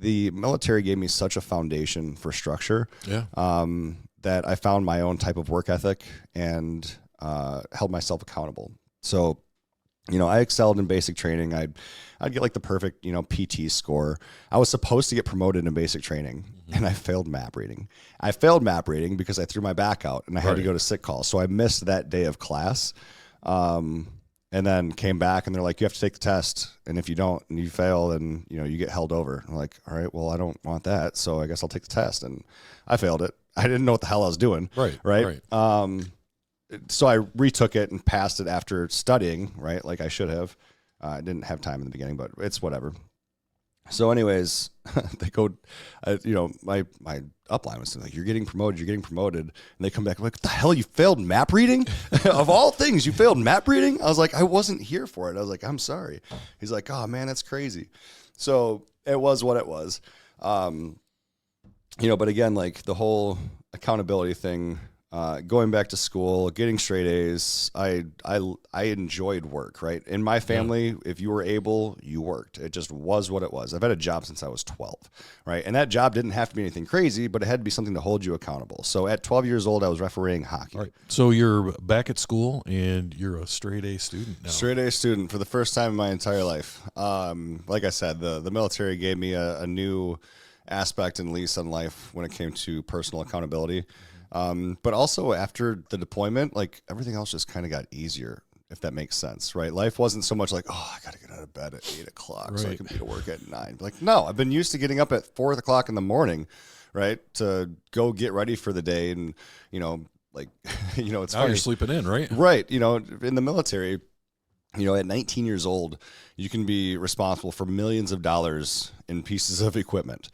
the military gave me such a foundation for structure. Yeah. That I found my own type of work ethic and held myself accountable. So, I excelled in basic training. I'd get like the perfect, PT score. I was supposed to get promoted in basic training, and I failed map reading. I failed map reading because I threw my back out and I had to go to sick call. So I missed that day of class. And then came back and they're like, you have to take the test. And if you don't and you fail, then, you get held over. I'm like, all right, well, I don't want that. So I guess I'll take the test. And I failed it. I didn't know what the hell I was doing. Right. So I retook it and passed it after studying, right? Like I should have. I didn't have time in the beginning, but it's whatever. So anyways, they go, my upline was like, you're getting promoted. And they come back like, what the hell? You failed map reading? Of all things, you failed map reading? I was like, I wasn't here for it. I was like, I'm sorry. He's like, oh man, that's crazy. So it was what it was. But again, like the whole accountability thing, going back to school, getting straight A's, I enjoyed work, right? In my family, if you were able, you worked. It just was what it was. I've had a job since I was 12, right? And that job didn't have to be anything crazy, but it had to be something to hold you accountable. So at 12 years old, I was refereeing hockey. All right. So you're back at school and you're a straight A student now. Straight A student for the first time in my entire life. Like I said, the military gave me a new aspect and lease on life when it came to personal accountability. But also after the deployment, like everything else just kind of got easier, if that makes sense, right? Life wasn't so much like, oh, I got to get out of bed at 8 o'clock so I can be to work at 9. Like, no, I've been used to getting up at 4 o'clock in the morning, right? To go get ready for the day. And, it's now funny. You're sleeping in, right? Right. In the military, at 19 years old, you can be responsible for millions of dollars in pieces of equipment.